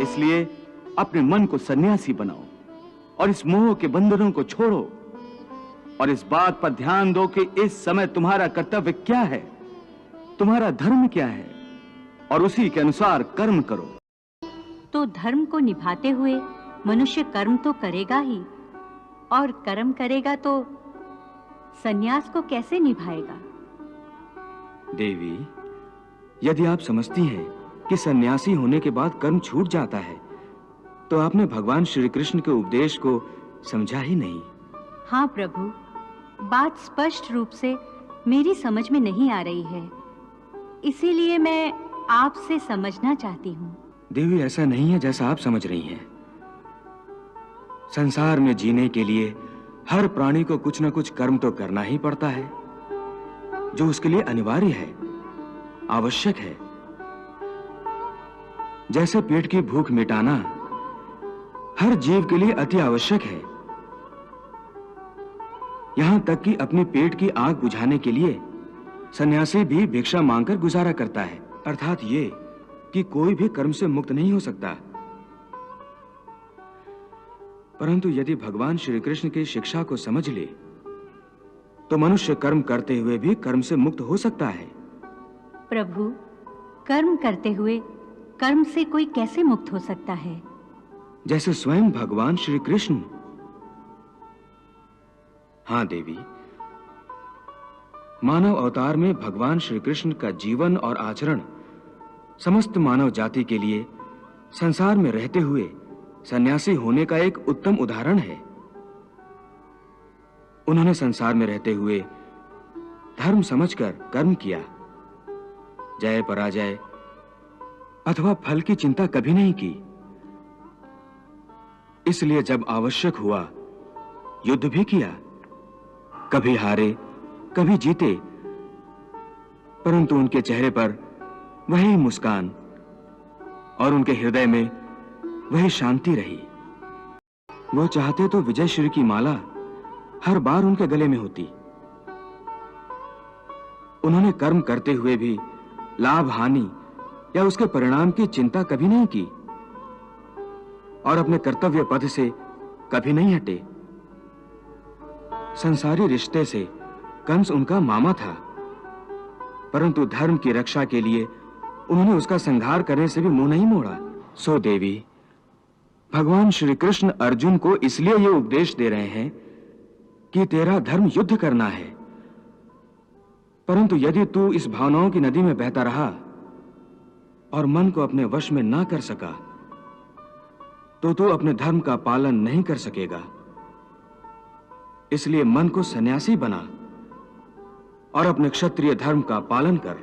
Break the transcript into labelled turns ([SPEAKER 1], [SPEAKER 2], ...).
[SPEAKER 1] इसलिए अपने मन को सन्यासी बनाओ और इस मोह के बंधनों को छोड़ो और इस बात पर ध्यान दो कि इस समय तुम्हारा कर्तव्य क्या है, तुम्हारा धर्म क्या है, और उसी के अनुसार कर्म करो।
[SPEAKER 2] तो धर्म को निभाते हुए मनुष्य कर्म तो करेगा ही, और कर्म करेगा तो सन्यास को कैसे निभाएगा?
[SPEAKER 3] देवी, यदि आप समझती हैं कि सन्यासी होने के बाद कर्म छूट जाता है, तो आपने भगवान श्री कृष्ण के उपदेश को समझा ही नहीं।
[SPEAKER 2] हाँ प्रभु, बात स्पष्ट रूप से मेरी समझ में नहीं आ रही है, इसीलिए मैं आपसे समझना चाहती हूँ।
[SPEAKER 3] देवी, ऐसा नहीं है जैसा आप समझ रही हैं। संसार में जीने के लिए हर प्राणी को कुछ न कुछ कर्म तो करना ही पड़ता है, जो उसके लिए अनिवार्य है, आवश्यक है। जैसे पेट की भूख मिटाना हर जीव के लिए अति आवश्यक है, यहां तक कि अपने पेट की आग बुझाने के लिए सन्यासी भी भिक्षा मांगकर गुजारा करता है। अर्थात ये कि कोई भी कर्म से मुक्त नहीं हो सकता। परंतु यदि भगवान श्री कृष्ण की शिक्षा को समझ ले तो मनुष्य कर्म करते हुए भी कर्म से मुक्त हो सकता है।
[SPEAKER 2] प्रभु, कर्म करते हुए कर्म से कोई कैसे मुक्त हो सकता है?
[SPEAKER 3] जैसे स्वयं भगवान श्री कृष्ण। हाँ देवी, मानव अवतार में भगवान श्री कृष्ण का जीवन और आचरण समस्त मानव जाति के लिए संसार में रहते हुए सन्यासी होने का एक उत्तम उदाहरण है। उन्होंने संसार में रहते हुए धर्म समझकर कर्म किया, जय पराजय अथवा फल की चिंता कभी नहीं की। इसलिए जब आवश्यक हुआ युद्ध भी किया, कभी हारे कभी जीते, परंतु उनके चेहरे पर वही मुस्कान और उनके हृदय में वही शांति रही। वो चाहते तो विजय श्री की माला हर बार उनके गले में होती। उन्होंने कर्म करते हुए भी लाभ हानि या उसके परिणाम की चिंता कभी नहीं की और अपने कर्तव्य पथ से कभी नहीं हटे। संसारी रिश्ते से कंस उनका मामा था, परंतु धर्म की रक्षा के लिए उन्होंने उसका संहार करने से भी मुंह नहीं मोड़ा। सो देवी, भगवान श्री कृष्ण अर्जुन को इसलिए यह उपदेश दे रहे हैं कि तेरा धर्म युद्ध करना है, परंतु यदि तू इस भावनाओं की नदी में बहता रहा और मन को अपने वश में ना कर सका, तो तू अपने धर्म का पालन नहीं कर सकेगा। इसलिए मन को सन्यासी बना और अपने क्षत्रिय धर्म का पालन कर।